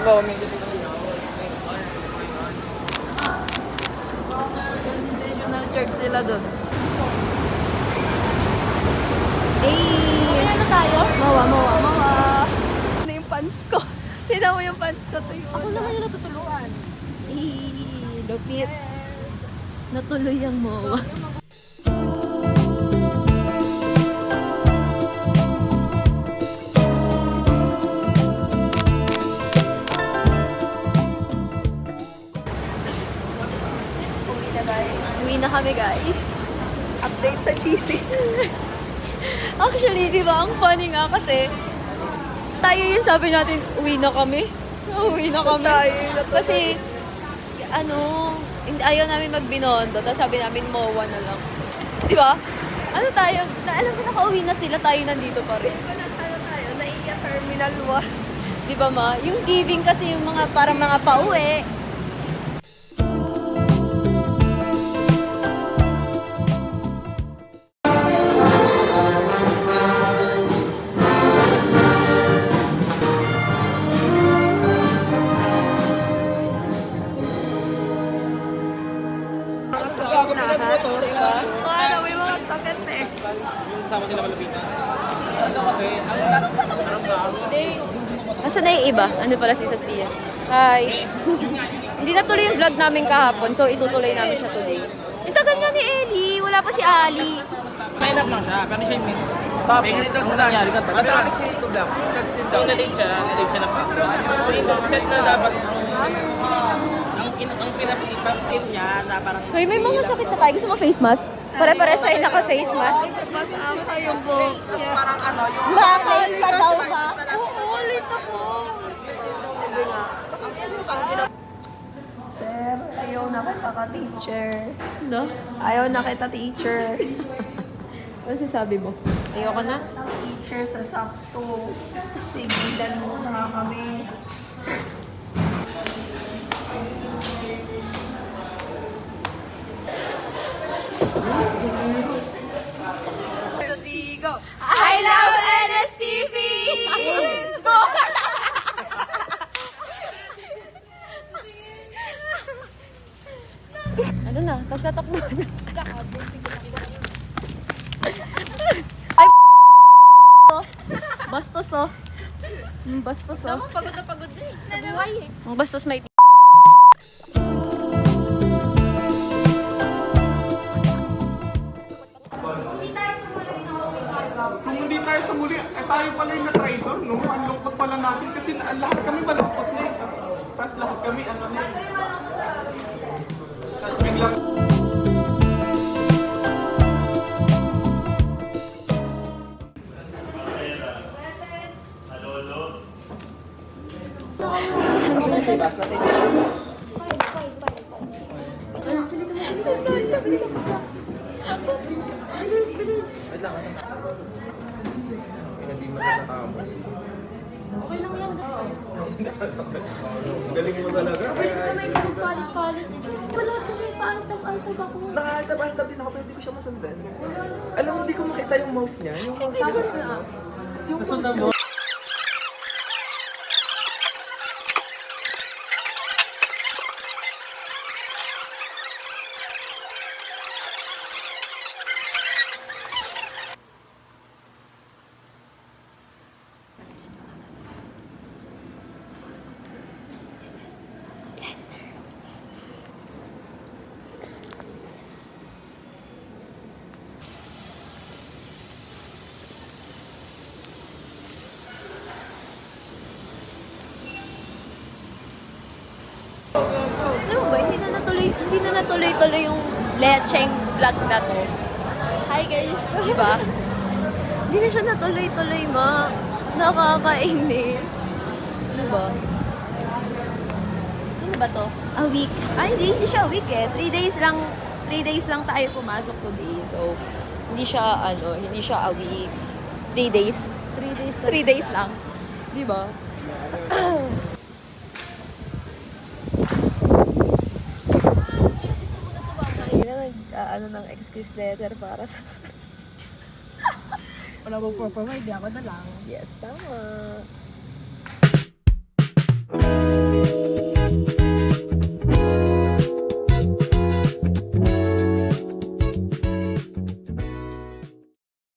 bawa may dito. National church sila doon. Hey! Ano tayo? Mawa. Ano yung pants ko? Tignan mo yung pants ko. Ako naman yung natutuluan. Lupit. Natuloy ang mowa. Uwi na kami, guys. Update sa GC. Actually, di ba, ang funny nga kasi, tayo yung sabi natin, uwi na kami. Uwi na kami. Kasi, ayaw namin magbinondo, tapos sabi namin, mowa na lang. Di ba? Ano tayo, alam ko nakauwi na sila, tayo nandito pa rin. Kung nasaan tayo, naiya Terminal 1. Di ba ma? Yung giving kasi yung mga, parang mga pauwi. Mga sakit lahat. Diba? Ano, may mga sakit eh. Yung sama nila malapitan. Ano kasi, ang last parang bago. Nasaan na yung iba? Ano pala si Sastia? Hi! Hindi natuloy yung vlog namin kahapon, so itutuloy namin siya today. Ang tagal nga ni Ellie! Wala pa si Ali! Line up lang siya, pero siya yung tapos, may ganito ang nangyari ka pa. Matraffic si YouTube lang. So, na-late siya na pa. So, instead na dapat ang pinapag-steam niya na parang... Hoy, may mga sakit na tayo. Gusto mo face mask? Pare-pare sa'yo naka-face mask. Mas apa yung buhok niya. Parang ano, yung... Bakit? Padaw ka? Oo, ulit ako. Sir, ayaw na kita ka-teacher. No? Ayaw na kita teacher. Ano sabi mo? Ayoko na? Teacher sa sakto. Tigilan mo na kami. I love NSTV! Ano na? Tagtatakbo na. Ay, bastos oh. Bastos oh. Pagod na pagod na eh. Sa buhay eh. Ang bastos may Kung hindi tayo tumuli, tayo pala yung na-traitor, no? Ang lungkot pala natin kasi lahat kami malungkot na eh. Tapos lahat kami, ano na eh. Tapos biglang... Galing mo talaga. Bilis na may palit-palit eh. Wala kasi paaltab-altab ako. Nakaaltab-altab din ako pero hindi ko siya masundan. Alam mo, hindi ko makita yung mouse niya. Yung mouse niya. Yung mouse niya. Alam mo ba, hindi na natuloy-tuloy yung lecheng vlog na to. Hi guys! Diba? Hindi na siya natuloy-tuloy, ma. Nakakainis. Diba? Ano ba to? A week. Ay, hindi siya a week eh. 3 days lang tayo pumasok today. So, hindi siya a week. 3 days. 3 days lang. Diba? Ng excuse letter para sa... Wala mo purpose, hindi ako na lang. Yes, tama. Bye.